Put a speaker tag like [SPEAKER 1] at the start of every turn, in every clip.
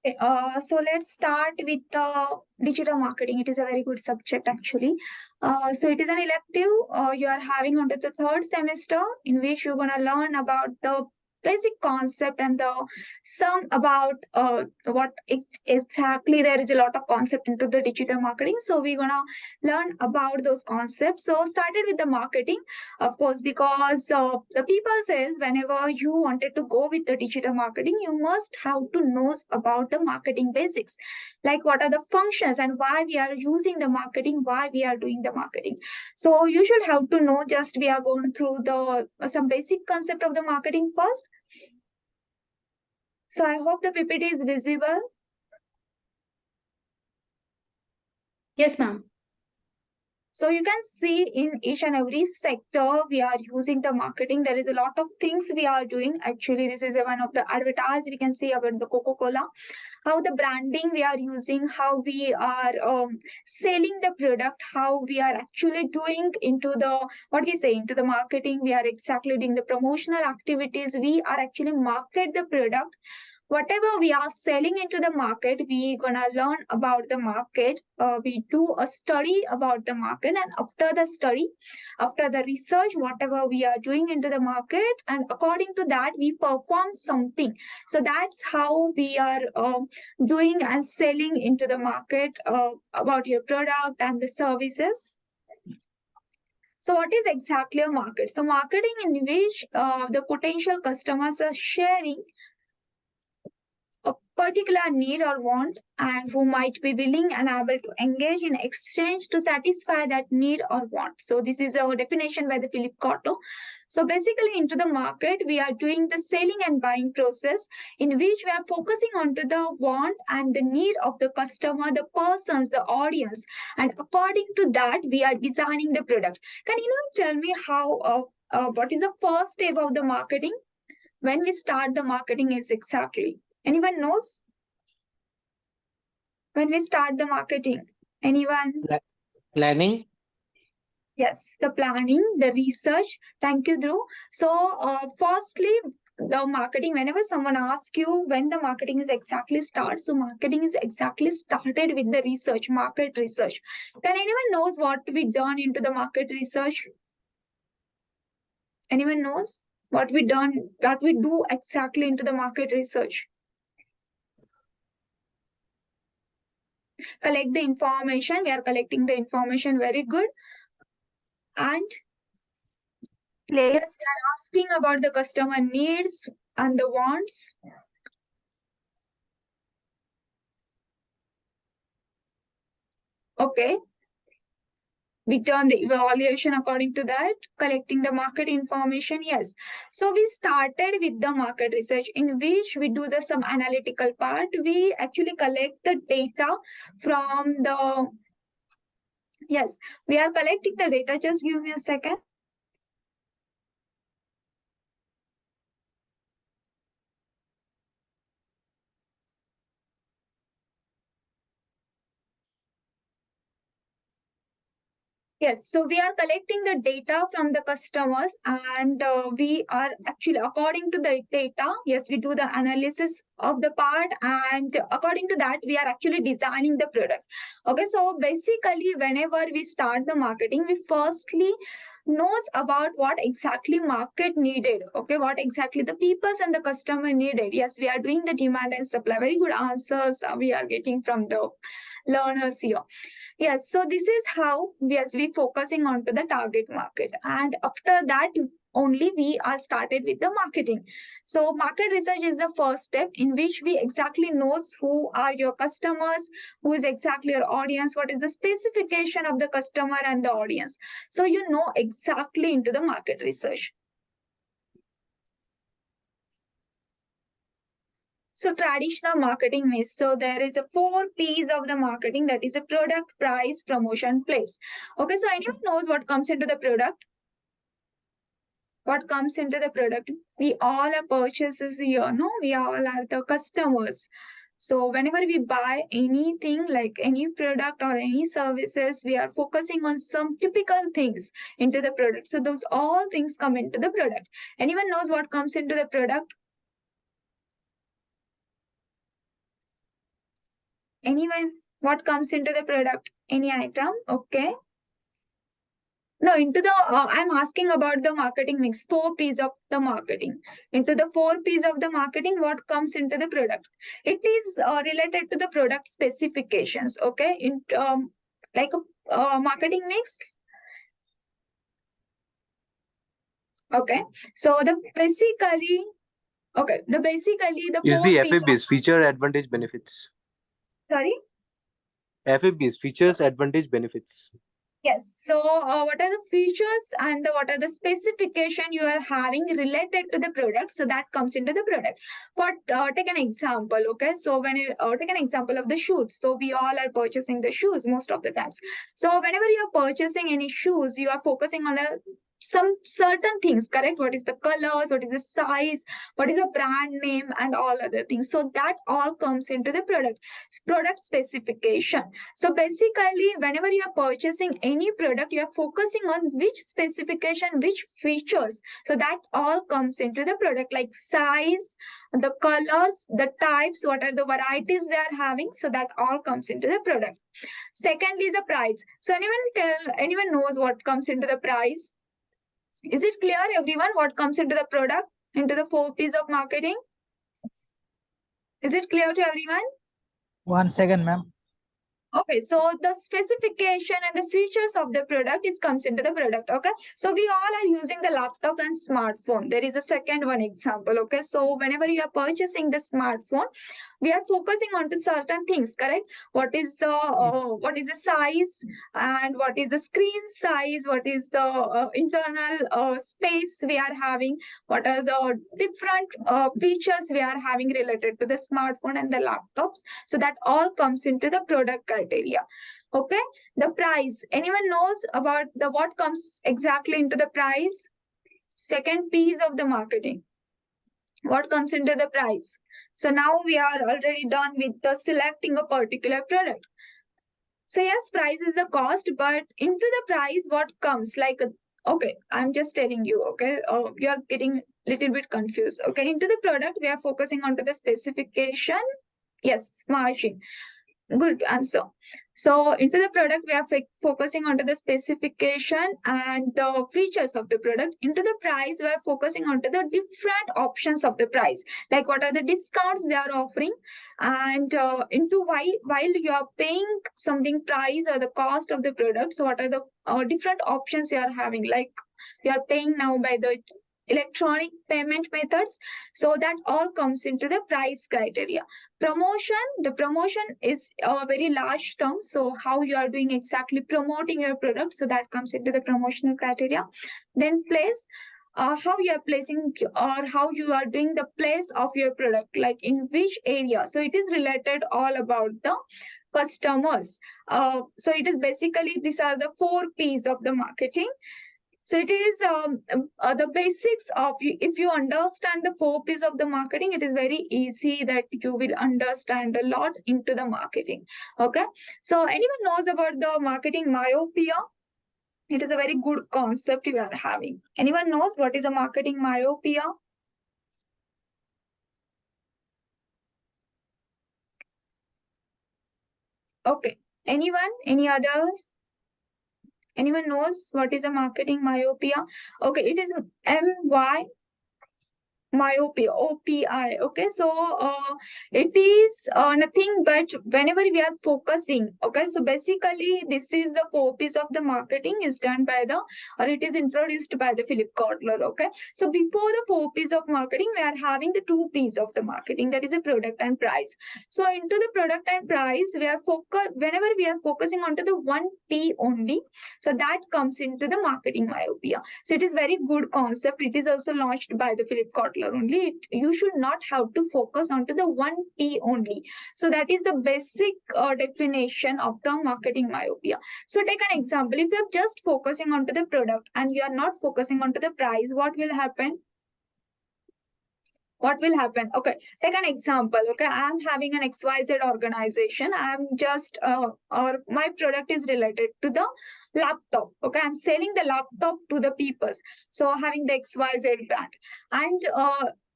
[SPEAKER 1] So let's start with digital marketing. It is a very good subject actually. So it is an elective you are having under the third semester in which you're gonna learn about the basic concept and the some about what exactly there is a lot of concept into the digital marketing. So we're gonna learn about those concepts. So started with the marketing, of course, because the people says whenever you wanted to go with the digital marketing, you must have to know about the marketing basics, like what are the functions and why we are using the marketing, why we are doing the marketing. So you should have to know, just we are going through the some basic concept of the marketing first. So I hope the PPT is visible.
[SPEAKER 2] Yes, ma'am.
[SPEAKER 1] So you can see in each and every sector we are using the marketing. There is a lot of things we are doing. Actually, this is one of the advertise we can see about the Coca-Cola. How the branding we are using, how we are selling the product, how we are actually doing into the what we say into the marketing. We are exactly doing the promotional activities. We are actually market the product. Whatever we are selling into the market, we gonna learn about the market. We do a study about the market, and after the study, after the research, whatever we are doing into the market, and according to that we perform something. So that's how we are doing and selling into the market about your product and the services. So what is exactly a market? So marketing in which the potential customers are sharing a particular need or want, and who might be willing and able to engage in exchange to satisfy that need or want. So this is our definition by the Philip Cotto. So basically into the market, we are doing the selling and buying process in which we are focusing onto the want and the need of the customer, the persons, the audience. And according to that, we are designing the product. Can you tell me how, what is the first step of the marketing? When we start the marketing is exactly? Anyone knows? When we start the marketing? Anyone?
[SPEAKER 3] Planning.
[SPEAKER 1] Yes, the planning, the research. Thank you, Dhruv. So, firstly, the marketing, whenever someone asks you when the marketing is exactly starts, so marketing is exactly started with the research, market research. Can anyone knows what we done into the market research? Anyone knows what we done, what we do exactly into the market research? Collect the information. We are collecting the information very good. And players, we are asking about the customer needs and the wants. Okay. We turn the evaluation according to that, collecting the market information. Yes. So we started with the market research in which we do the some analytical part. We actually collect the data from the, yes, we are collecting the data. Just give me a second. Yes, so we are collecting the data from the customers, and we are actually, according to the data, yes, we do the analysis of the part, and according to that, we are actually designing the product. Okay, so basically, whenever we start the marketing, we firstly knows about what exactly market needed. Okay, what exactly the peoples and the customer needed. Yes, we are doing the demand and supply. Very good answers we are getting from the learners here. Yes, so this is how we focusing on to the target market, and after that only we are started with the marketing. So market research is the first step in which we exactly knows who are your customers, who is exactly your audience, what is the specification of the customer and the audience. So you know exactly into the market research. So traditional marketing means, so there is a 4 P's of the marketing, that is a product, price, promotion, place. Okay, so anyone knows what comes into the product? What comes into the product? We all are purchases here, no? We all are the customers. So whenever we buy anything like any product or any services, we are focusing on some typical things into the product. So those all things come into the product. Anyone knows what comes into the product? Anyone? What comes into the product? Any item? Okay. No, into the, I'm asking about the marketing mix, 4 P's of the marketing. Into the 4 P's of the marketing, what comes into the product? It is related to the product specifications, okay? In like a marketing mix. Okay. So the basically, okay, the
[SPEAKER 3] Is
[SPEAKER 1] 4 P's of,
[SPEAKER 3] FABs feature, advantage, benefits?
[SPEAKER 1] sorry?
[SPEAKER 3] FABs features, advantage, benefits.
[SPEAKER 1] Yes. So, what are the features and what are the specification you are having related to the product? So that comes into the product. For take an example, okay? So when you take an example of the shoes, so we all are purchasing the shoes most of the times. So whenever you are purchasing any shoes, you are focusing on some certain things, correct? What is the colors? What is the size? What is the brand name and all other things? So that all comes into the product specification. So basically, whenever you are purchasing any product, you are focusing on which specification, which features. So that all comes into the product, like size, the colors, the types, what are the varieties they are having. So that all comes into the product. Second is the price. So anyone knows what comes into the price? Is it clear, everyone, what comes into the product, into the 4 P's of marketing? Is it clear to everyone?
[SPEAKER 4] 1 second, ma'am.
[SPEAKER 1] Okay, so the specification and the features of the product is comes into the product. Okay, so we all are using the laptop and smartphone. There is a second one example. Okay, so whenever you are purchasing the smartphone, we are focusing on to certain things, correct? What is the size, and what is the screen size? What is the internal space we are having? What are the different features we are having related to the smartphone and the laptops? So that all comes into the product criteria. Okay, the price. Anyone knows about the what comes exactly into the price? Second piece of the marketing. What comes into the price? So now we are already done with the selecting a particular product. So yes, price is the cost, but into the price, what comes like, okay, I'm just telling you, okay, you are getting little bit confused. Okay, into the product, we are focusing onto the specification. Yes, margin. Good answer. So into the product, we are focusing onto the specification and the features of the product. Into the price, we are focusing onto the different options of the price, like what are the discounts they are offering, and into while you are paying something price or the cost of the product. So what are the different options you are having? Like you are paying now by the electronic payment methods. So that all comes into the price criteria. Promotion, the promotion is a very large term. So how you are doing exactly promoting your product, so that comes into the promotional criteria. Then place, how you are placing or how you are doing the place of your product, like in which area. So it is related all about the customers. So it is basically, these are the 4 P's of the marketing. So it is the basics of, if you understand the 4 P's of the marketing, it is very easy that you will understand a lot into the marketing. Okay. So anyone knows about the marketing myopia? It is a very good concept you are having. Anyone knows what is a marketing myopia? Okay. Anyone? Any others? Anyone knows what is a marketing myopia? Okay, it is MY myopia, OPI. Okay, so it is nothing but whenever we are focusing. Okay, so basically this is the 4 P's of the marketing is done by the, or it is introduced by the Philip Kotler. Okay, so before the 4 P's of marketing, we are having the 2 P's of the marketing, that is a product and price. So into the product and price, we are whenever we are focusing onto the 1 P only, so that comes into the marketing myopia. So it is very good concept. It is also launched by the Philip Kotler only. You should not have to focus onto the 1 P only. So that is the basic definition of the marketing myopia. So take an example. If you are just focusing onto the product and you are not focusing onto the price, what will happen? What will happen? Okay, take an example. Okay, I'm having an XYZ organization. I'm just or my product is related to the laptop. Okay, I'm selling the laptop to the people. So having the XYZ brand, and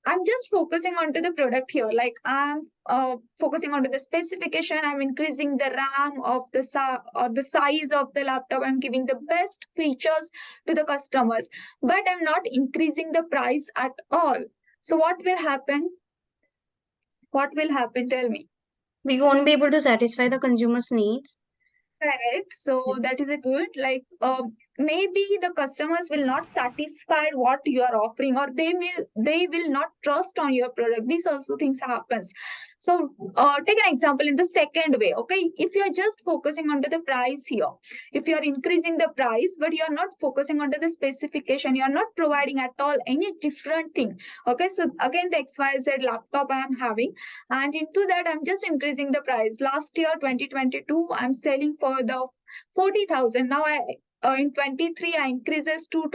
[SPEAKER 1] I'm just focusing onto the product here. Like I'm focusing onto the specification. I'm increasing the RAM of the size of the laptop. I'm giving the best features to the customers, but I'm not increasing the price at all. So what will happen? What will happen? Tell me.
[SPEAKER 2] We won't be able to satisfy the consumer's needs.
[SPEAKER 1] Correct. So that is a good, like, maybe the customers will not satisfy what you are offering, or they will not trust on your product. These also things happens. So take an example in the second way. Okay, if you are just focusing onto the price here, if you are increasing the price, but you are not focusing onto the specification, you are not providing at all any different thing. Okay, so again the XYZ laptop I am having, and into that I'm just increasing the price. Last year 2022 I'm selling for the 40,000. Now I in 23 I increases to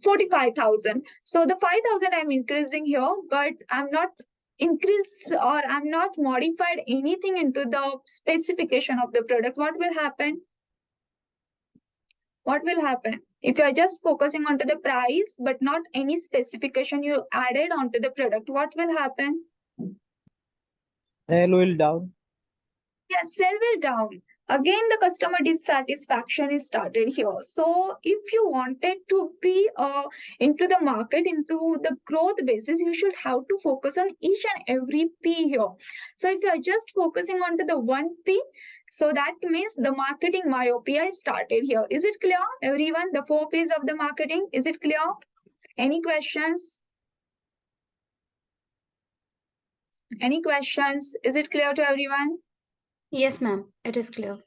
[SPEAKER 1] 45,000. So the 5,000 I'm increasing here, but I'm not increase, or I'm not modified anything into the specification of the product. What will happen? What will happen if you are just focusing onto the price but not any specification you added onto the product? What will happen?
[SPEAKER 4] Sale will down.
[SPEAKER 1] Yes, sell will down. Again, the customer dissatisfaction is started here. So if you wanted to be into the market, into the growth basis, you should have to focus on each and every P here. So if you are just focusing on to the one P, so that means the marketing myopia is started here. Is it clear, everyone? The 4 Ps of the marketing, is it clear? Any questions? Any questions? Is it clear to everyone?
[SPEAKER 2] Yes, ma'am. It is clear.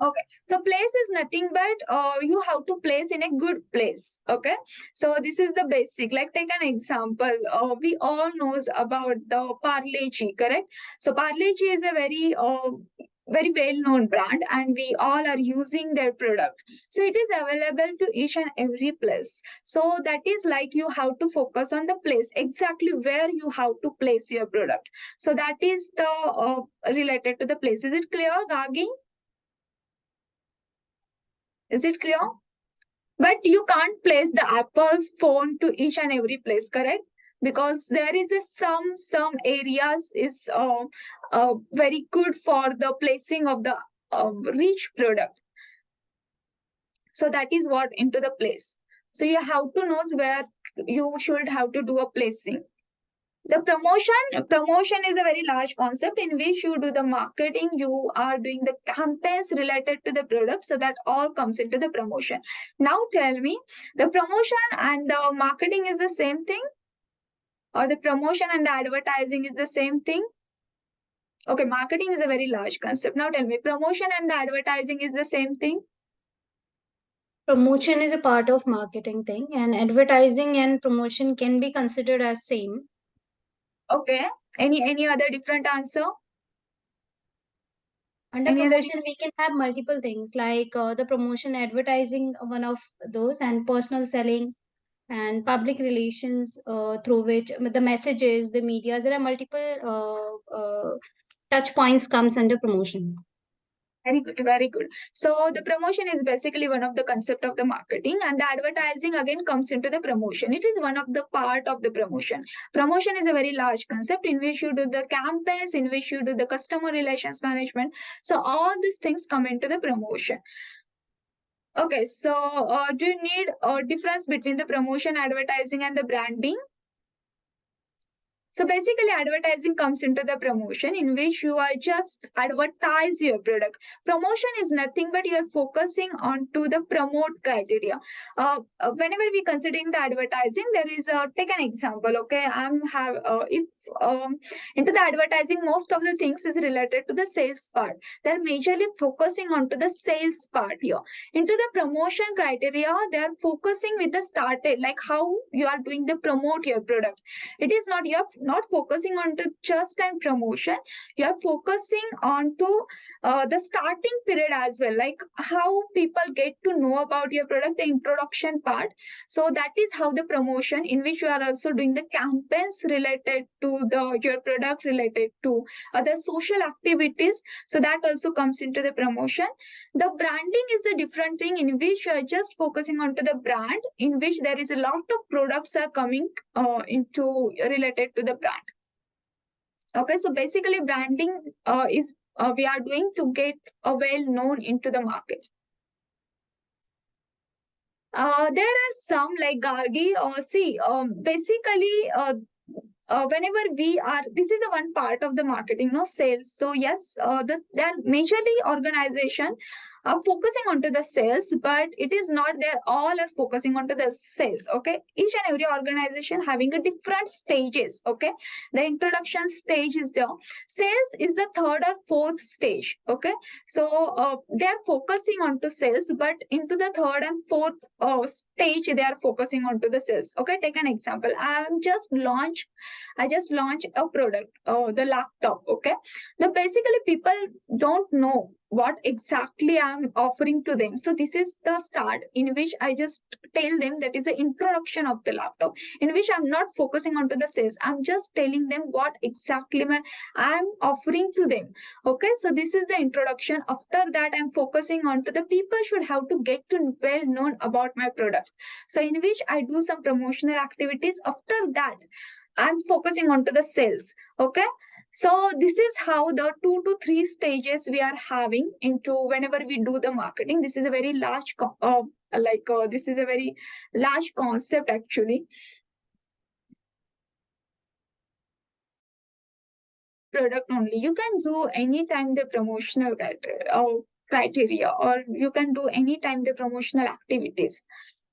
[SPEAKER 1] Okay, so place is nothing but you have to place in a good place. Okay, so this is the basic. Like take an example. We all knows about the Parle-G, correct? So Parle-G is a very well-known brand, and we all are using their product. So it is available to each and every place. So that is like you have to focus on the place, exactly where you have to place your product. So that is the related to the place. Is it clear, Gagi? Is it clear? But you can't place the Apple's phone to each and every place, correct? Because there is a some areas is very good for the placing of the rich product. So that is what into the place. So you have to know where you should have to do a placing. The promotion is a very large concept in which you do the marketing, you are doing the campaigns related to the product, so that all comes into the promotion. Now tell me, the promotion and the marketing is the same thing, or the promotion and the advertising is the same thing? Okay, marketing is a very large concept. Now tell me, promotion and the advertising is the same thing?
[SPEAKER 2] Promotion is a part of marketing thing, and advertising and promotion can be considered as same.
[SPEAKER 1] Okay, any other different answer?
[SPEAKER 2] Under
[SPEAKER 1] Any other
[SPEAKER 2] promotion, we can have multiple things like the promotion, advertising, one of those, and personal selling and public relations, through which the messages, the media, there are multiple touch points comes under promotion.
[SPEAKER 1] Very good, very good. So the promotion is basically one of the concept of the marketing, and the advertising again comes into the promotion. It is one of the part of the promotion. Promotion is a very large concept in which you do the campaigns, in which you do the customer relations management. So all these things come into the promotion. Okay, so do you need a difference between the promotion, advertising, and the branding? So basically, advertising comes into the promotion in which you are just advertise your product. Promotion is nothing but you are focusing on to the promote criteria. Whenever we considering the advertising, there is a take an example. Okay, if into the advertising, most of the things is related to the sales part. They're majorly focusing on to the sales part here. Into the promotion criteria, they are focusing with the started, like how you are doing the promote your product. It is not, you are not focusing on to just and promotion. You are focusing on to the starting period as well, like how people get to know about your product, the introduction part. So that is how the promotion, in which you are also doing the campaigns related to the your product, related to other social activities. So that also comes into the promotion. The branding is a different thing, in which you are just focusing onto the brand, in which there is a lot of products are coming into related to the brand. Okay, so basically branding is we are doing to get well known into the market. There are some like Gargi or basically whenever we are, this is a one part of the marketing, no, sales. So yes, they are majorly organization are focusing onto the sales, but it is not they're all are focusing onto the sales. Okay, each and every organization having a different stages. Okay, the introduction stage is there. Sales is the third or fourth stage. Okay, so they are focusing onto sales, but into the third and fourth stage they are focusing onto the sales. Okay, take an example. I just launched a product, the laptop. Okay, the basically people don't know what exactly I'm offering to them. So this is the start, in which I just tell them that is the introduction of the laptop, in which I'm not focusing onto the sales. I'm just telling them what exactly I'm offering to them. Okay, so this is the introduction. After that, I'm focusing on to the people should have to get to well known about my product. So in which I do some promotional activities. After that, I'm focusing on to the sales. Okay, so this is how the 2 to 3 stages we are having into whenever we do the marketing. This is a very large this is a very large concept actually. Product only, you can do anytime the promotional criteria, or you can do anytime the promotional activities.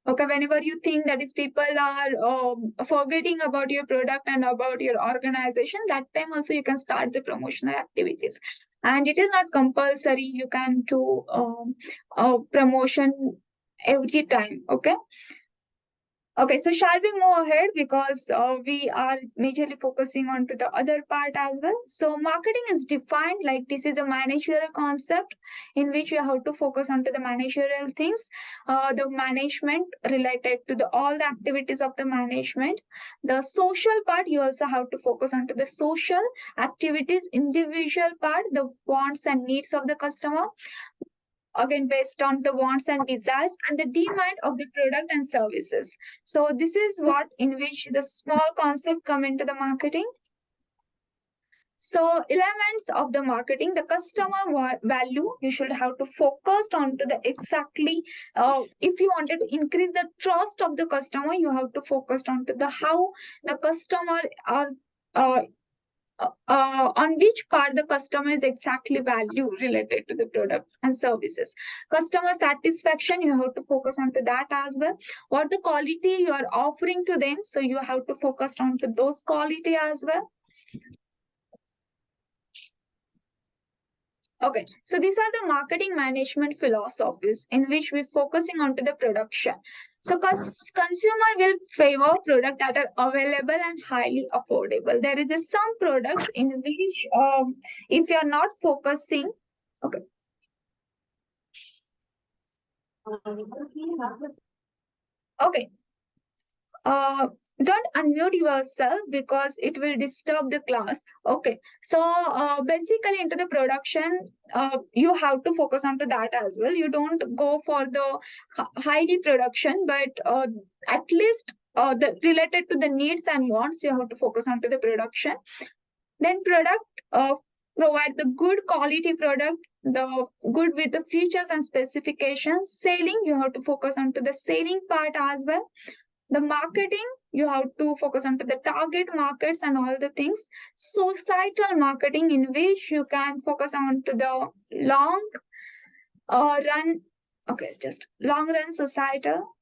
[SPEAKER 1] Okay, whenever you think that is people are forgetting about your product and about your organization, that time also you can start the promotional activities. And it is not compulsory, you can do promotion every time. Okay. Okay, so shall we move ahead, because we are majorly focusing on to the other part as well. So marketing is defined like this is a managerial concept, in which you have to focus on to the managerial things, the management related to the all the activities of the management. The social part, you also have to focus on to the social activities, individual part, the wants and needs of the customer, again based on the wants and desires and the demand of the product and services. So this is what in which the small concept come into the marketing. So elements of the marketing, the customer value, you should have to focus on to the exactly, if you wanted to increase the trust of the customer, you have to focus on to the how the customer are on which part the customer is exactly value related to the product and services. Customer satisfaction, you have to focus on to that as well. What the quality you are offering to them, so you have to focus on to those quality as well. Okay, so these are the marketing management philosophies in which we're focusing onto the production. So consumer will favor products that are available and highly affordable. There is some products in which if you are not focusing, okay. Okay. Don't unmute yourself because it will disturb the class. Okay, so basically into the production, you have to focus on to that as well. You don't go for the highly production, but at least the related to the needs and wants, you have to focus on to the production. Then product provide the good quality product, the good with the features and specifications. Selling, you have to focus on to the selling part as well. The marketing, you have to focus on to the target markets and all the things. Societal marketing, in which you can focus on to the long run. Okay, it's just long run societal.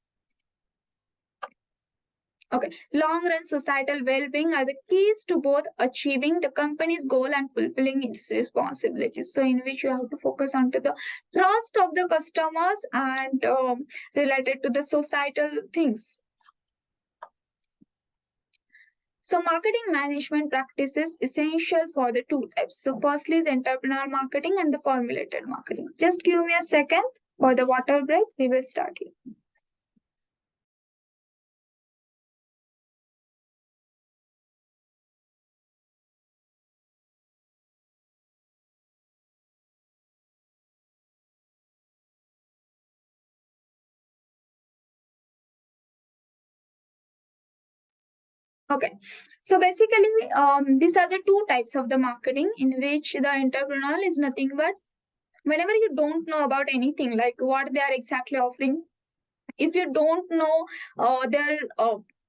[SPEAKER 1] Okay, long run societal well-being are the keys to both achieving the company's goal and fulfilling its responsibilities. So in which you have to focus on to the trust of the customers and related to the societal things. So marketing management practice is essential for the two types. So firstly is entrepreneurial marketing and the formulated marketing. Just give me a second for the water break. We will start here. Okay, so basically, these are the two types of the marketing in which the entrepreneurial is nothing but whenever you don't know about anything, like what they are exactly offering, if you don't know their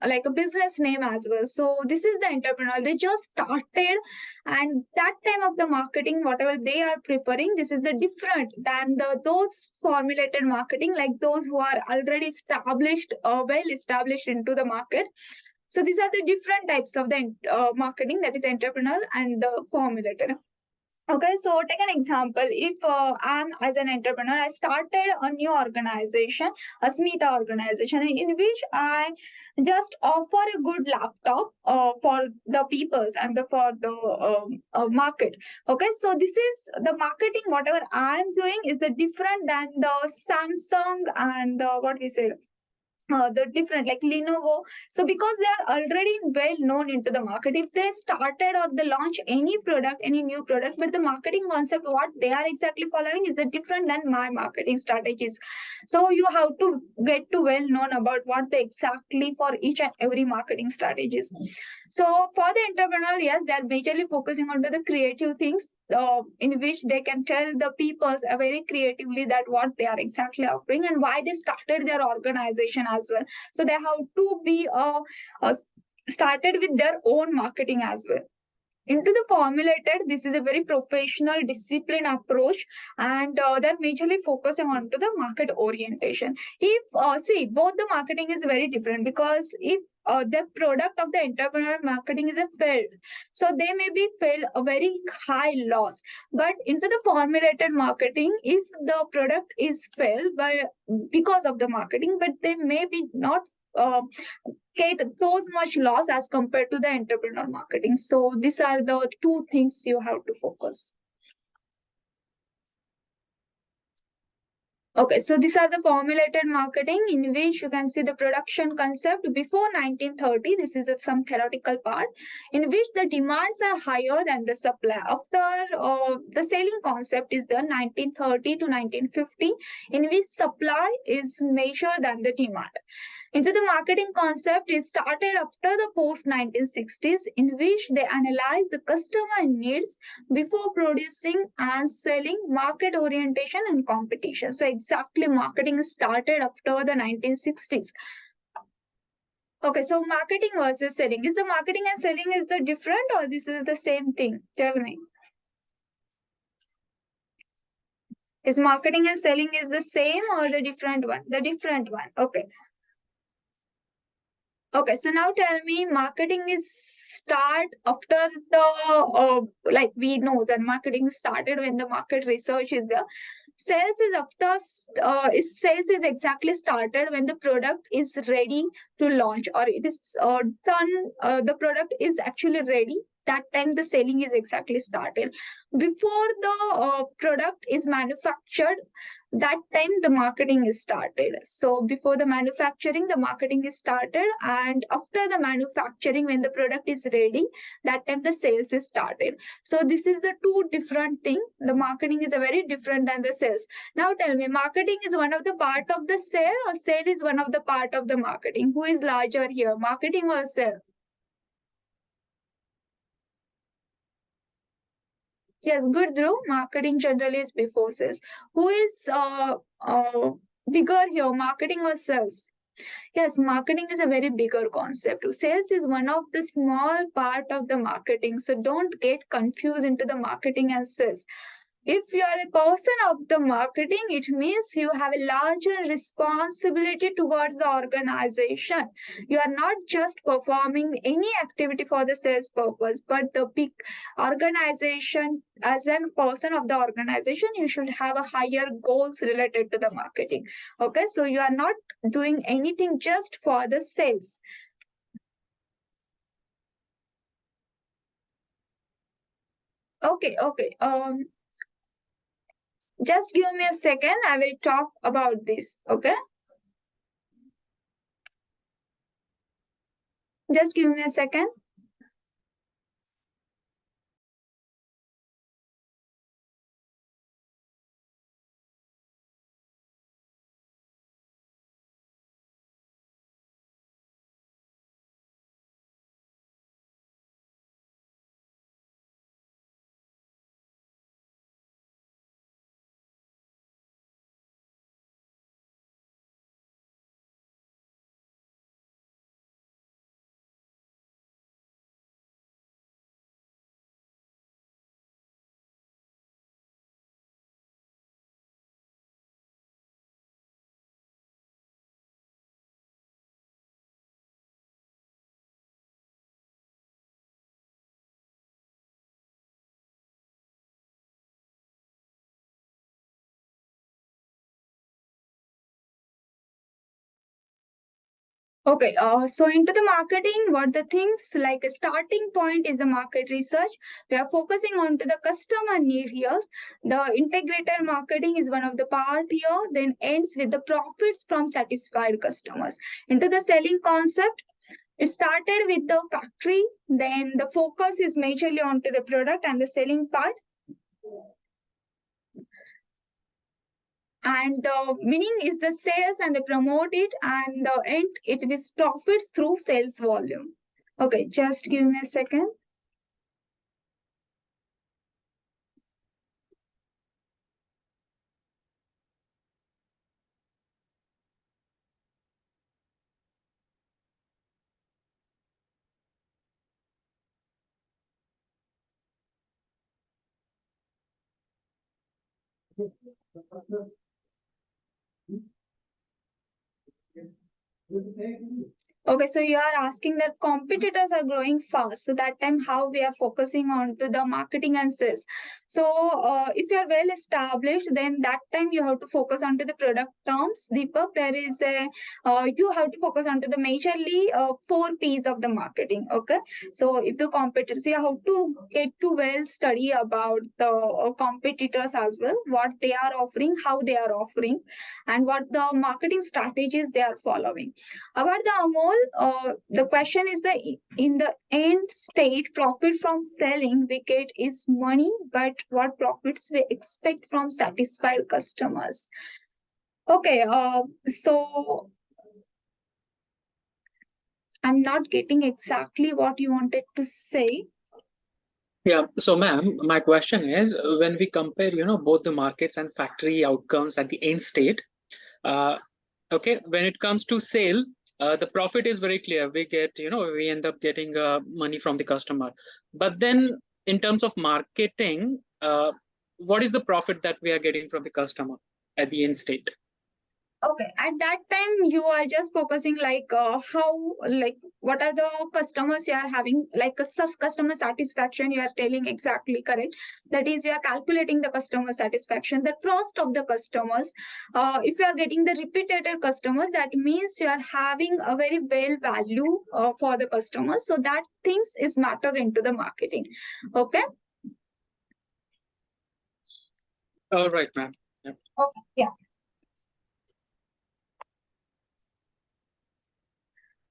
[SPEAKER 1] like a business name as well. So this is the entrepreneur. They just started, and that time of the marketing, whatever they are preferring, this is the different than those formulated marketing, like those who are already established, well established into the market. So these are the different types of the marketing, that is entrepreneur and the formulated. Okay, so take an example. If I'm as an entrepreneur, I started a new organization, a Smita organization, in which I just offer a good laptop for the peoples and for the market. Okay, so this is the marketing. Whatever I'm doing is the different than the Samsung and what we say, the different like Lenovo. So because they are already well known into the market, if they started or they launch any product, any new product, but the marketing concept, what they are exactly following is the different than my marketing strategies. So you have to get to well known about what they exactly for each and every marketing strategies. So for the entrepreneur, yes, they are majorly focusing on the creative things in which they can tell the people very creatively that what they are exactly offering and why they started their organization as well. So they have to be started with their own marketing as well. Into the formulated, this is a very professional discipline approach, and they're majorly focusing on to the market orientation. If see, both the marketing is very different, because if the product of the entrepreneur marketing is a failed, so they may be fail a very high loss. But into the formulated marketing, if the product is failed by because of the marketing, but they may be not get so much loss as compared to the entrepreneur marketing. So these are the two things you have to focus. Okay, so these are the formulated marketing in which you can see the production concept before 1930. This is some theoretical part in which the demands are higher than the supply. After the selling concept is the 1930 to 1950, in which supply is measured than the demand. Into the marketing concept is started after the post 1960s, in which they analyze the customer needs before producing and selling, market orientation and competition. So exactly marketing started after the 1960s. Okay, so marketing versus selling. Is the marketing and selling is the different, or this is the same thing? Tell me. Is marketing and selling is the same or the different one? The different one. Okay. Okay, so now tell me, marketing is start after the like we know that marketing started when the market research is there. Sales is after sales is exactly started when the product is ready to launch, or it is done. The product is actually ready. That time the selling is exactly started. Before the product is manufactured, that time the marketing is started. So before the manufacturing, the marketing is started, and after the manufacturing, when the product is ready, that time the sales is started. So this is the two different thing. The marketing is a very different than the sales. Now tell me, marketing is one of the part of the sale, or sale is one of the part of the marketing? Who is larger here, marketing or sale? Yes, good, Dhruv. Marketing generally is before sales. Who is bigger here, marketing or sales? Yes, marketing is a very bigger concept. Sales is one of the small part of the marketing. So don't get confused into the marketing and sales. If you are a person of the marketing, it means you have a larger responsibility towards the organization. You are not just performing any activity for the sales purpose, but the big organization, as a person of the organization, you should have a higher goals related to the marketing. Okay, so you are not doing anything just for the sales. Okay. Just give me a second. I will talk about this. Okay. Just give me a second. Okay, so into the marketing, what the things like a starting point is a market research. We are focusing on to the customer need here. The integrated marketing is one of the part here, then ends with the profits from satisfied customers. Into the selling concept, it started with the factory, then the focus is majorly onto the product and the selling part. And the meaning is the sales and they promote it, and the end it is profits through sales volume. Okay, just give me a second. Okay, so you are asking that competitors are growing fast. So that time how we are focusing on to the marketing and sales. So if you are well established, then that time you have to focus on to the product terms. Deepak, there is a you have to focus on to the majorly 4 P's of the marketing. Okay, so if the competitors, you have to get to well study about the competitors as well, what they are offering, how they are offering, and what the marketing strategies they are following. About the Amol, the question is in the end state, profit from selling wicket is money, but what profits we expect from satisfied customers? Okay, so I'm not getting exactly what you wanted to say.
[SPEAKER 5] Yeah, so ma'am, my question is when we compare, both the markets and factory outcomes at the end state, okay, when it comes to sale, the profit is very clear. We end up getting money from the customer. But then in terms of marketing, what is the profit that we are getting from the customer at the end state?
[SPEAKER 1] Okay, at that time you are just focusing like how, like what are the customers you are having, like a customer satisfaction you are telling exactly correct. That is, you are calculating the customer satisfaction, the trust of the customers. If you are getting the repeated customers, that means you are having a very well value for the customers. So that things is matter into the marketing. Okay.
[SPEAKER 5] All right, ma'am. Yeah.
[SPEAKER 1] Okay. Yeah.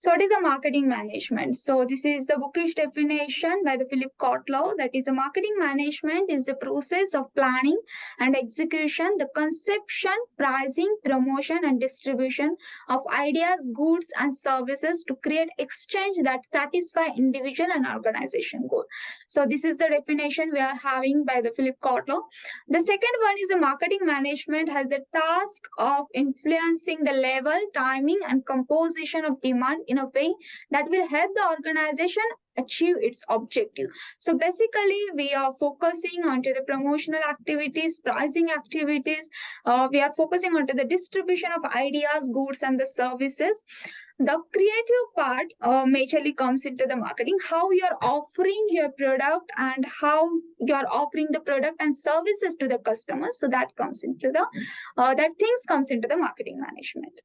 [SPEAKER 1] So what is a marketing management? So this is the bookish definition by the Philip Kotler. That is, a marketing management is the process of planning and execution, the conception, pricing, promotion, and distribution of ideas, goods, and services to create exchange that satisfy individual and organization goal. So this is the definition we are having by the Philip Kotler. The second one is a marketing management has the task of influencing the level, timing, and composition of demand in a way that will help the organization achieve its objective. So basically, we are focusing onto the promotional activities, pricing activities. We are focusing onto the distribution of ideas, goods, and the services. The creative part majorly comes into the marketing, how you're offering your product and how you're offering the product and services to the customers. So that comes into the that things comes into the marketing management.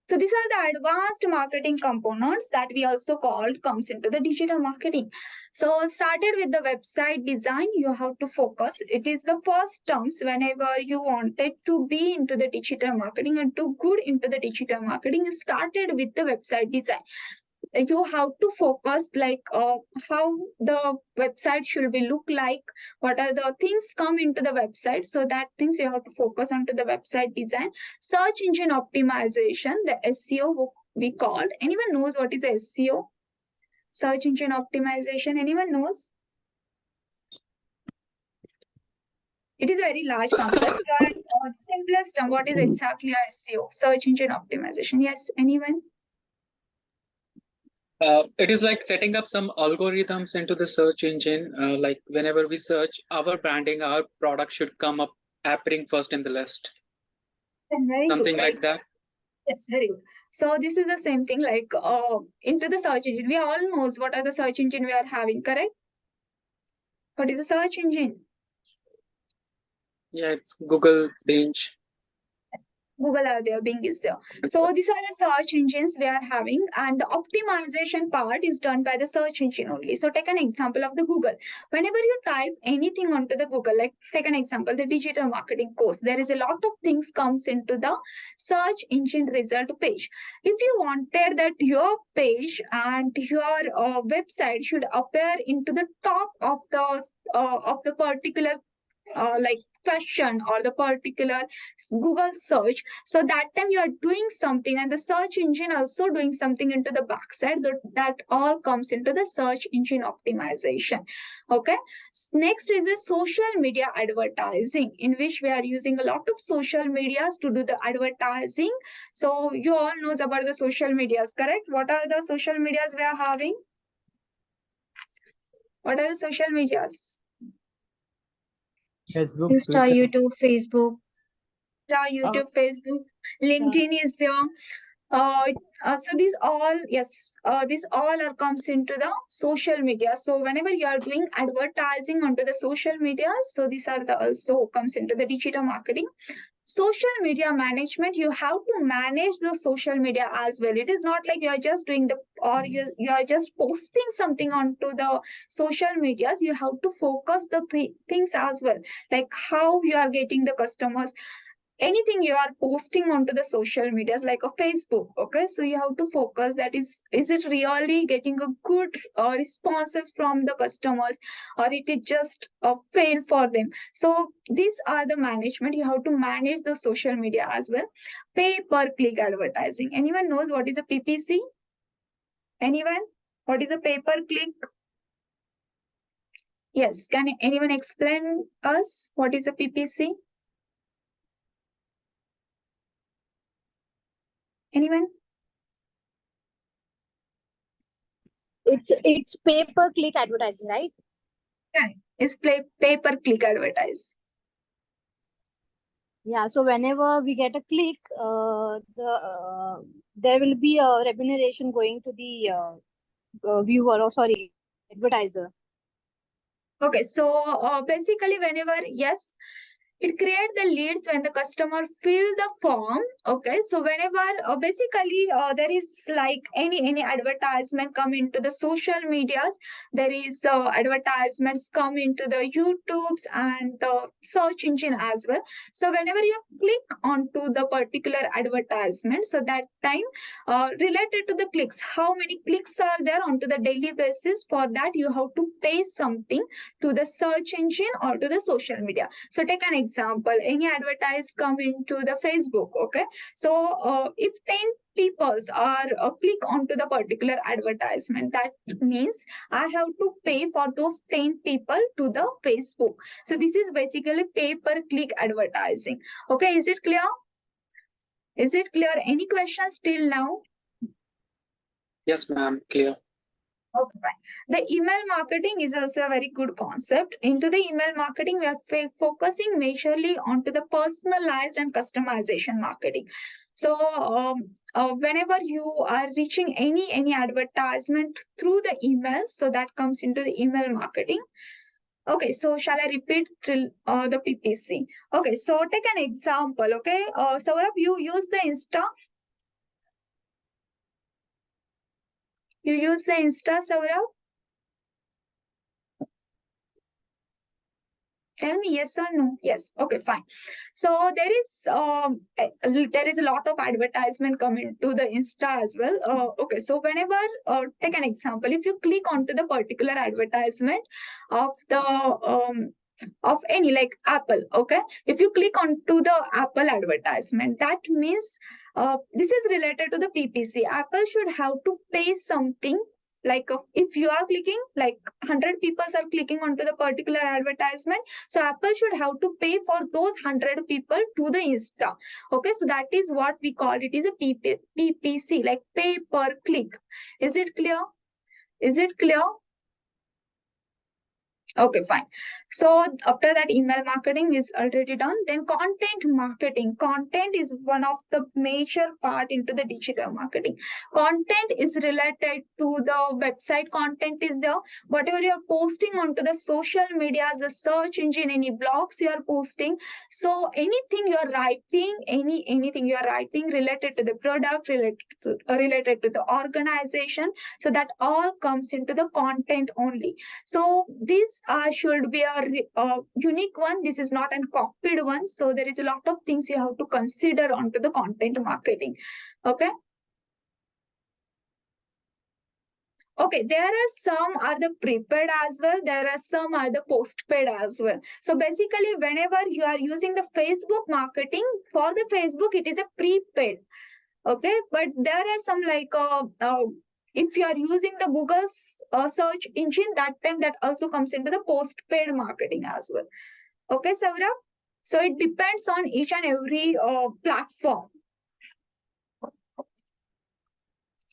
[SPEAKER 1] So these are the advanced marketing components that we also called comes into the digital marketing. So started with the website design, you have to focus. It is the first terms whenever you wanted to be into the digital marketing and do good into the digital marketing, you started with the website design. You have to focus like how the website should be look like, what are the things come into the website, so that things you have to focus onto the website design. Search engine optimization, the SEO we called. Anyone knows what is SEO? Search engine optimization, anyone knows? It is a very large concept, but simplest term, what is exactly a SEO? Search engine optimization. Yes, anyone?
[SPEAKER 5] It is like setting up some algorithms into the search engine. Like whenever we search our branding, our product should come up appearing first in the list.
[SPEAKER 1] Very good.
[SPEAKER 5] Something
[SPEAKER 1] Very
[SPEAKER 5] like that.
[SPEAKER 1] Yes, very good. So this is the same thing like into the search engine. We all knows what are the search engine we are having, correct? What is a search engine?
[SPEAKER 5] Yeah, it's Google, Bing.
[SPEAKER 1] Google are there, Bing is there. So these are the search engines we are having, and the optimization part is done by the search engine only. So take an example of the Google. Whenever you type anything onto the Google, like take an example, the digital marketing course, there is a lot of things comes into the search engine result page. If you wanted that your page and your website should appear into the top of the particular like question or the particular Google search. So that time you are doing something and the search engine also doing something into the backside. That all comes into the search engine optimization. Okay. Next is the social media advertising, in which we are using a lot of social medias to do the advertising. So you all knows about the social medias, correct? What are the social medias we are having? What are the social medias?
[SPEAKER 4] Facebook,
[SPEAKER 2] Insta,
[SPEAKER 4] Twitter.
[SPEAKER 2] YouTube, Facebook.
[SPEAKER 1] YouTube, Facebook, LinkedIn is there. So these all, yes, these all are comes into the social media. So whenever you are doing advertising onto the social media, so these are the also comes into the digital marketing. Social media management, you have to manage the social media as well. It is not like you are just doing the, or you are just posting something onto the social medias. You have to focus the things as well, like how you are getting the customers, anything you are posting onto the social medias like a Facebook. Okay, so you have to focus that is it really getting a good responses from the customers, or it is just a fail for them. So these are the management, you have to manage the social media as well. Pay per click advertising, anyone knows what is a PPC? Anyone? What is a pay per click? Yes, can anyone explain us what is a PPC? Anyone?
[SPEAKER 6] It's pay per click advertising, right?
[SPEAKER 1] Yeah, it's pay per click advertise.
[SPEAKER 6] Yeah. So whenever we get a click, there will be a remuneration going to the viewer, or sorry, advertiser.
[SPEAKER 1] Okay, so basically whenever, yes, it creates the leads when the customer fill the form. Okay, so whenever basically there is like any advertisement come into the social medias, there is advertisements come into the YouTubes and the search engine as well. So whenever you click onto the particular advertisement, so that time related to the clicks, how many clicks are there onto the daily basis, for that you have to pay something to the search engine or to the social media. So take an example, any advertise come into the Facebook. Okay, so if 10 people are click onto the particular advertisement, that means I have to pay for those 10 people to the Facebook. So this is basically pay per click advertising. Okay, is it clear? Is it clear? Any questions till now?
[SPEAKER 5] Yes, ma'am. Clear.
[SPEAKER 1] Okay, fine. The email marketing is also a very good concept. Into the email marketing, we are focusing majorly onto the personalized and customization marketing. So whenever you are reaching any advertisement through the email, so that comes into the email marketing. Okay, so shall I repeat till the PPC? Okay, so take an example. Okay, Saurabh, you use the Insta. You use the Insta, Saurabh? Tell me yes or no. Yes. Okay, fine. So there is a lot of advertisement coming to the Insta as well. Okay, so whenever take an example, if you click onto the particular advertisement of the of any like Apple, okay, if you click onto the Apple advertisement, that means this is related to the PPC. Apple should have to pay something like if you are clicking like 100 people are clicking onto the particular advertisement, so Apple should have to pay for those 100 people to the Insta. Okay, so that is what we call it is a PPC, like pay per click. Is it clear? Is it clear? Okay, fine. So after that, email marketing is already done. Then content marketing. Content is one of the major part into the digital marketing. Content is related to the website. Content is the whatever you are posting onto the social media, the search engine, any blogs you are posting. So anything you are writing, anything you are writing related to the product, related to the organization. So that all comes into the content only. So this should be a unique one. This is not a copied one. So there is a lot of things you have to consider onto the content marketing. Okay. Okay, there are some are the prepaid as well. There are some are the postpaid as well. So basically, whenever you are using the Facebook marketing for the Facebook, it is a prepaid. Okay, but there are some like if you are using the Google's search engine, that time that also comes into the postpaid marketing as well. Okay, Saurabh? So it depends on each and every platform.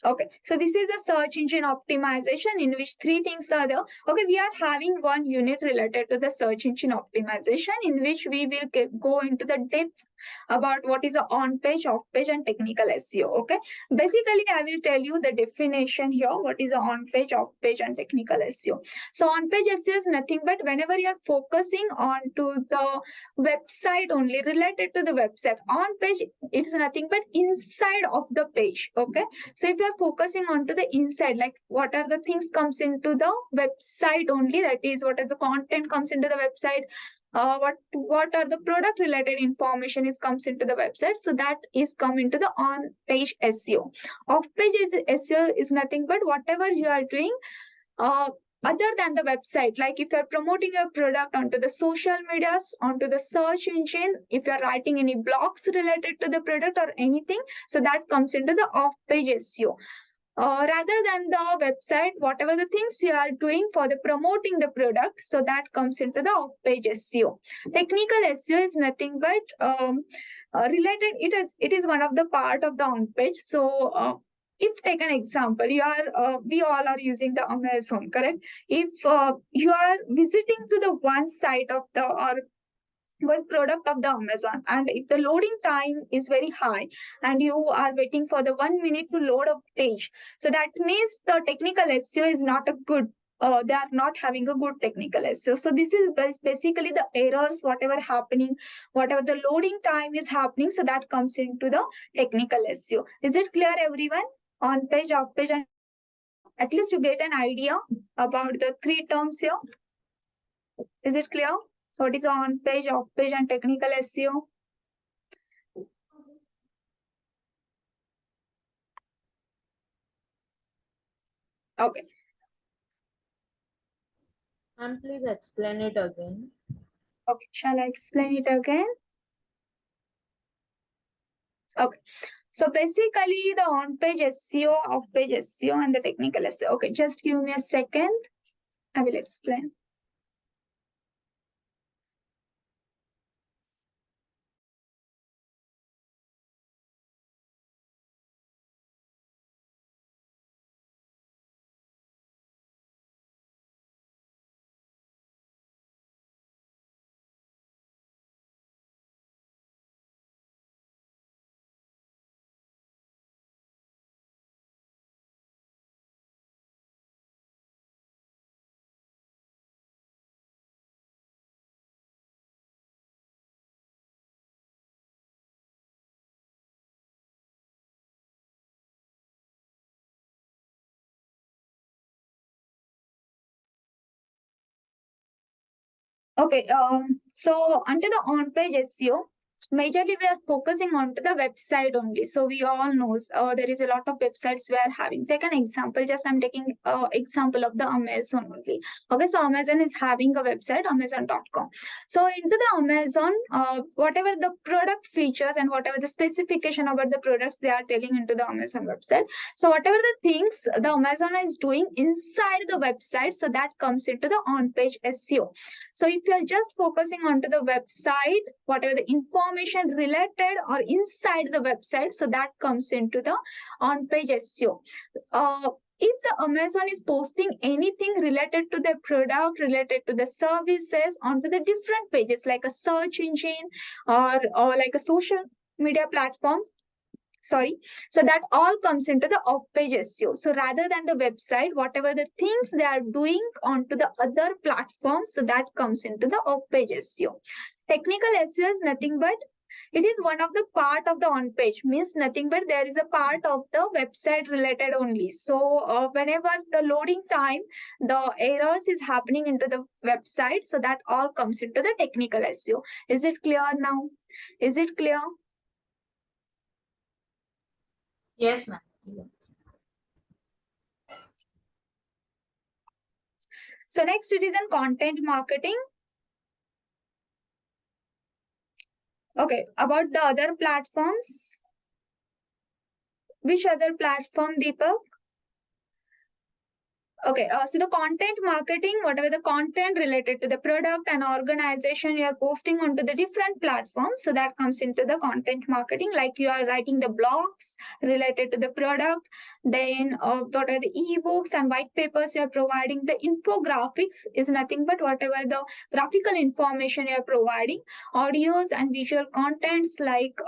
[SPEAKER 1] Okay, so this is a search engine optimization in which three things are there. Okay, we are having one unit related to the search engine optimization in which we will go into the depth about what is a on-page, off-page and technical SEO. Okay, basically I will tell you the definition here, what is a on-page, off-page and technical SEO. So on-page SEO is nothing but whenever you are focusing on to the website only, related to the website. On-page, it is nothing but inside of the page. Okay, so if you are focusing onto the inside, like what are the things comes into the website only, that is what are the content comes into the website, what are the product related information is comes into the website, so that is come into the on page SEO. Off page is SEO is nothing but whatever you are doing other than the website, like if you're promoting your product onto the social medias, onto the search engine, if you're writing any blogs related to the product or anything, so that comes into the off-page SEO. Rather than the website, whatever the things you are doing for the promoting the product, so that comes into the off-page SEO. Technical SEO is nothing but related. It is one of the part of the on-page. So if take an example, you are we all are using the Amazon, correct? If you are visiting to the one site of the or one product of the Amazon, and if the loading time is very high and you are waiting for the 1 minute to load a page, so that means the technical SEO is not a good they are not having a good technical SEO. So this is basically the errors, whatever happening, whatever the loading time is happening, so that comes into the technical SEO. Is it clear, everyone? On page, off page, and at least you get an idea about the three terms here. Is it clear? What is on page, off page, and technical SEO? Okay.
[SPEAKER 7] And please explain it again.
[SPEAKER 1] Okay, shall I explain it again? Okay. So basically the on-page SEO, off-page SEO, and the technical SEO. Okay, just give me a second. I will explain. Okay, so under the on-page SEO, majorly we are focusing onto the website only. So we all knows there is a lot of websites we are having. Take an example. Just I'm taking example of the Amazon only. Okay, so Amazon is having a website, Amazon.com. So into the Amazon, whatever the product features and whatever the specification about the products they are telling into the Amazon website. So whatever the things the Amazon is doing inside the website, so that comes into the on-page SEO. So if you are just focusing onto the website, whatever the information related or inside the website, so that comes into the on-page SEO. If the Amazon is posting anything related to the product, related to the services onto the different pages, like a search engine or like a social media platforms, sorry, so that all comes into the off-page SEO. So rather than the website, whatever the things they are doing onto the other platforms, so that comes into the off-page SEO. Technical SEO is nothing but it is one of the part of the on-page, means nothing but there is a part of the website related only. So whenever the loading time, the errors is happening into the website, so that all comes into the technical SEO. Is it clear now? Is it clear?
[SPEAKER 7] Yes, ma'am.
[SPEAKER 1] So next it is in content marketing. Okay, about the other platforms. Which other platform, Deepak? Okay, so the content marketing, whatever the content related to the product and organization you are posting onto the different platforms, so that comes into the content marketing, like you are writing the blogs related to the product, then what are the ebooks and white papers you are providing. The infographics is nothing but whatever the graphical information you are providing, audios and visual contents like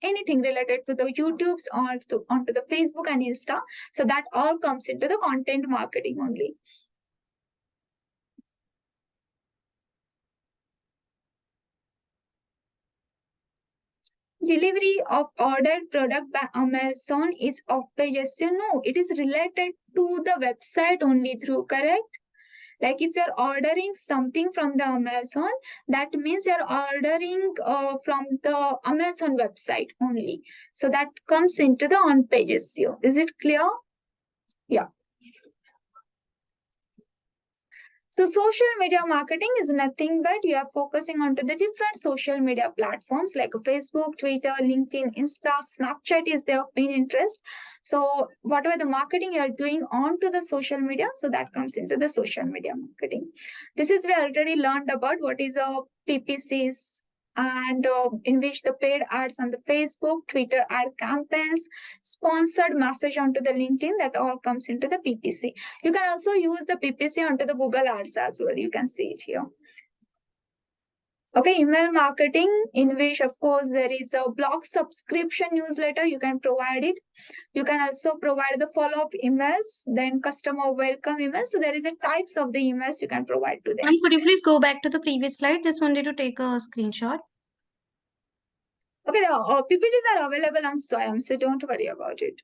[SPEAKER 1] anything related to the YouTubes or onto the Facebook and Insta. So that all comes into the content marketing only. Delivery of ordered product by Amazon is off-page SEO. No, it is related to the website only through, correct? Like if you're ordering something from the Amazon, that means you're ordering from the Amazon website only. So that comes into the on-page SEO. Is it clear? Yeah. So social media marketing is nothing but you are focusing onto the different social media platforms like Facebook, Twitter, LinkedIn, Insta, Snapchat is their main interest. So whatever the marketing you are doing onto the social media, so that comes into the social media marketing. This is we already learned about what is a PPCs and in which the paid ads on the Facebook, Twitter ad campaigns, sponsored message onto the LinkedIn, that all comes into the PPC. You can also use the PPC onto the Google Ads as well. You can see it here. Okay, email marketing, in which of course there is a blog subscription newsletter. You can provide it. You can also provide the follow-up emails, then customer welcome emails. So there is a types of the emails you can provide to them.
[SPEAKER 2] Ma'am, could you please go back to the previous slide? Just wanted to take a screenshot.
[SPEAKER 1] Okay, the PPTs are available on Swayam, so don't worry about it.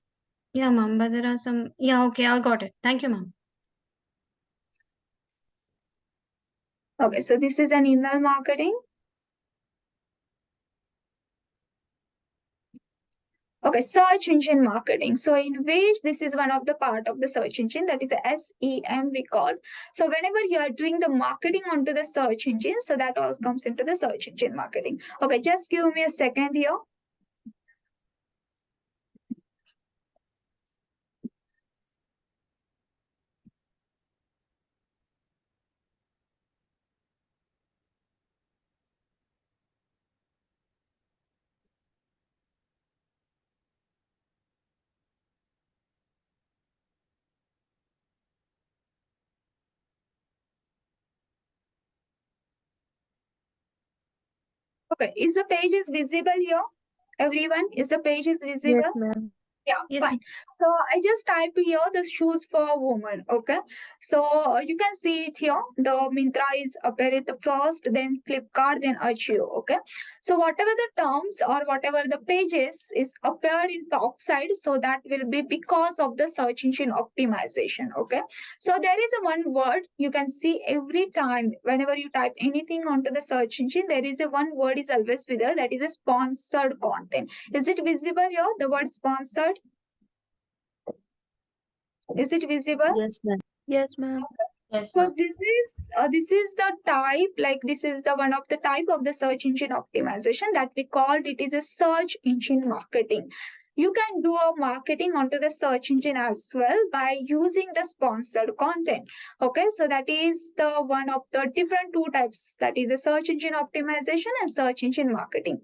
[SPEAKER 2] Yeah, ma'am, but there are some. Yeah, okay, I got it. Thank you, ma'am.
[SPEAKER 1] Okay, so this is an email marketing. Okay, search engine marketing. So in which this is one of the part of the search engine, that is a SEM we call. So whenever you are doing the marketing onto the search engine, so that all comes into the search engine marketing. Okay, just give me a second here. Okay, is the page is visible here? Everyone, is the page is visible?
[SPEAKER 7] Yes, ma'am.
[SPEAKER 1] Yeah,
[SPEAKER 2] Yes,
[SPEAKER 1] fine. So I just type here the shoes for women. Okay. So you can see it here. The Myntra is appear at the first, then Flipkart, then Ajio. Okay. So whatever the terms or whatever the pages is appeared in top side, so that will be because of the search engine optimization. Okay. So there is a one word you can see every time whenever you type anything onto the search engine, there is a one word is always with us, that is a sponsored content. Is it visible here? The word sponsored? Is it visible?
[SPEAKER 8] Yes, ma'am. Yes, ma'am.
[SPEAKER 7] Yes,
[SPEAKER 1] So
[SPEAKER 7] ma'am.
[SPEAKER 1] this is the type, like this is the one of the type of the search engine optimization that we called it is a search engine marketing. You can do a marketing onto the search engine as well by using the sponsored content. Okay, so that is the one of the different two types, that is a search engine optimization and search engine marketing.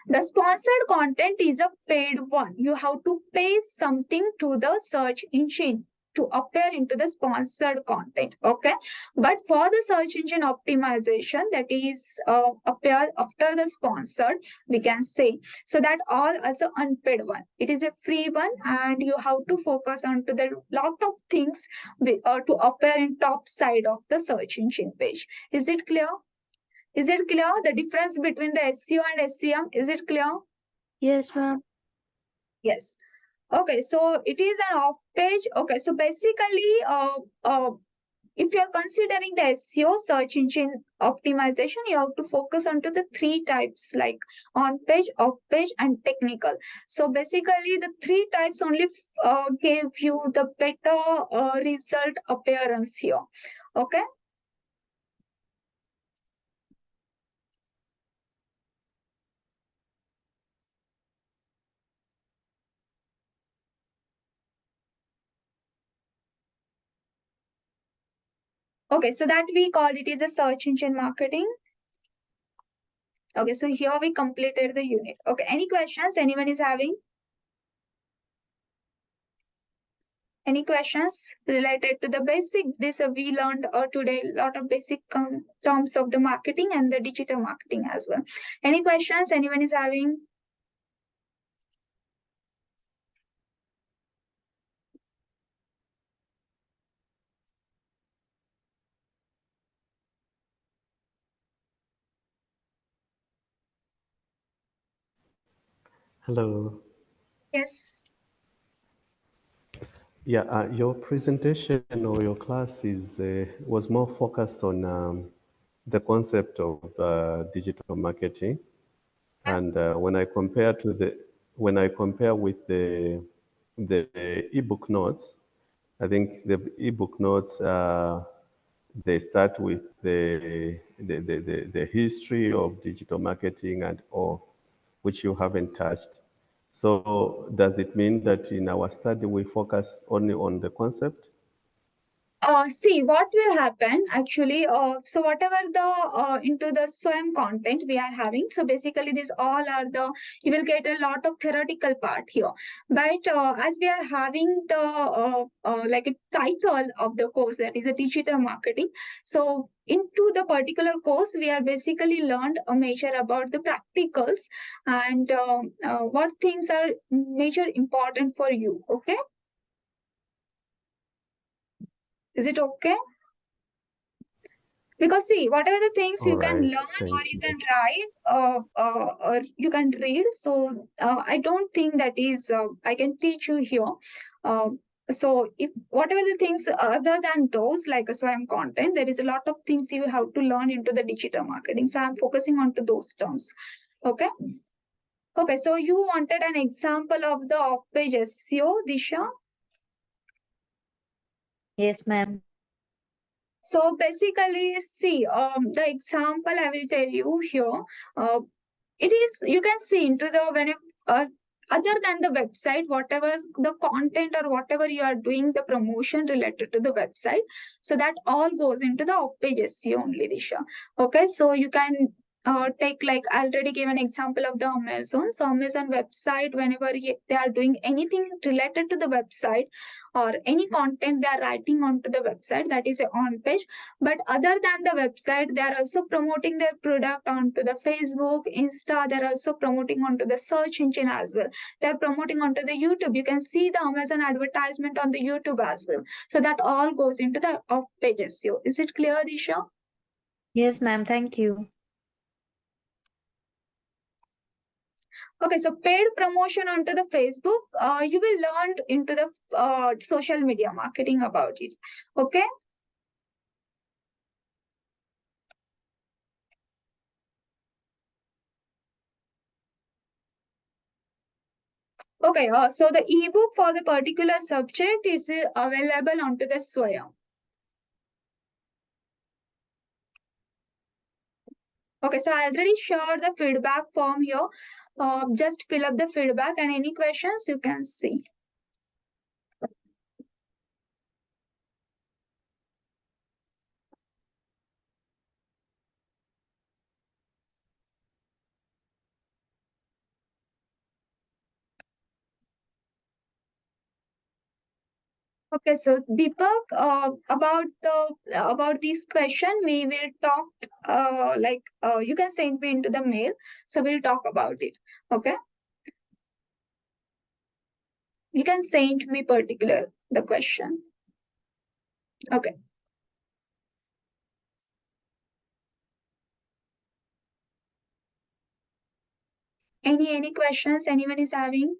[SPEAKER 1] The sponsored content is a paid one. You have to pay something to the search engine to appear into the sponsored content. Okay, but for the search engine optimization, that is appear after the sponsored, we can say, so that all as a unpaid one. It is a free one, and you have to focus on to the lot of things to appear in top side of the search engine page. Is it clear? Is it clear the difference between the SEO and SEM? Is it clear?
[SPEAKER 8] Yes, ma'am.
[SPEAKER 1] Yes. Okay, so it is an off page. Okay, so basically, if you're considering the SEO, search engine optimization, you have to focus onto the three types like on page, off page, and technical. So basically, the three types only gave you the better result appearance here. Okay. Okay, so that we call it is a search engine marketing. Okay, so here we completed the unit. Okay, any questions anyone is having? Any questions related to the basic? This we learned today a lot of basic terms of the marketing and the digital marketing as well. Any questions anyone is having?
[SPEAKER 9] Hello.
[SPEAKER 1] Yes.
[SPEAKER 9] Yeah, your presentation or your class was more focused on the concept of digital marketing, and when I compare with the ebook notes, I think the ebook notes they start with the history of digital marketing and all, which you haven't touched. So does it mean that in our study we focus only on the concept?
[SPEAKER 1] See what will happen actually. So whatever the into the SWAM content we are having. So basically, these all are the you will get a lot of theoretical part here. But as we are having the like a title of the course, that is a digital marketing. So into the particular course, we are basically learned a measure about the practicals and what things are major important for you. Okay, is it okay? Because see, whatever the things
[SPEAKER 9] All
[SPEAKER 1] you can
[SPEAKER 9] right,
[SPEAKER 1] learn or
[SPEAKER 9] thank
[SPEAKER 1] you
[SPEAKER 9] you.
[SPEAKER 1] can write or you can read, so I don't think that is I can teach you here. So if whatever the things other than those like a SWAM content, there is a lot of things you have to learn into the digital marketing. So I'm focusing on to those terms. Okay. Okay. So you wanted an example of the off-page SEO, Disha?
[SPEAKER 8] Yes, ma'am.
[SPEAKER 1] So basically, see, the example I will tell you here. It is you can see into the when other than the website, whatever the content or whatever you are doing the promotion related to the website, so that all goes into the off page SEO only, Disha. Okay, so you can take, like I already gave an example of the Amazon. So Amazon website, whenever they are doing anything related to the website or any content they are writing onto the website, that is a on page. But other than the website, they are also promoting their product onto the Facebook, Insta. They're also promoting onto the search engine as well. They're promoting onto the YouTube. You can see the Amazon advertisement on the YouTube as well. So that all goes into the off page SEO. Is it clear, Disha?
[SPEAKER 8] Yes, ma'am. Thank you.
[SPEAKER 1] Okay, so paid promotion onto the Facebook, you will learn into the social media marketing about it. Okay. Okay, so the ebook for the particular subject is available onto the Swayam. Okay, so I already shared the feedback form here. Just fill up the feedback, and any questions you can see. Okay, so Deepak, about this question, we will talk. You can send me into the mail, so we'll talk about it. Okay, you can send me particular the question. Okay. Any questions anyone is having?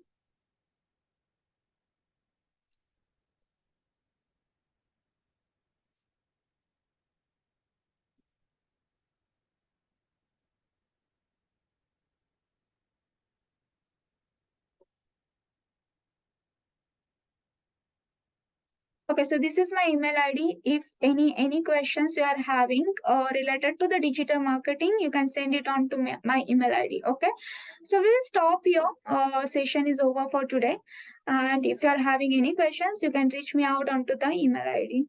[SPEAKER 1] Okay, so this is my email ID. If any questions you are having related to the digital marketing, you can send it on to my email ID. Okay, so we'll stop here. Session is over for today. And if you are having any questions, you can reach me out onto the email ID.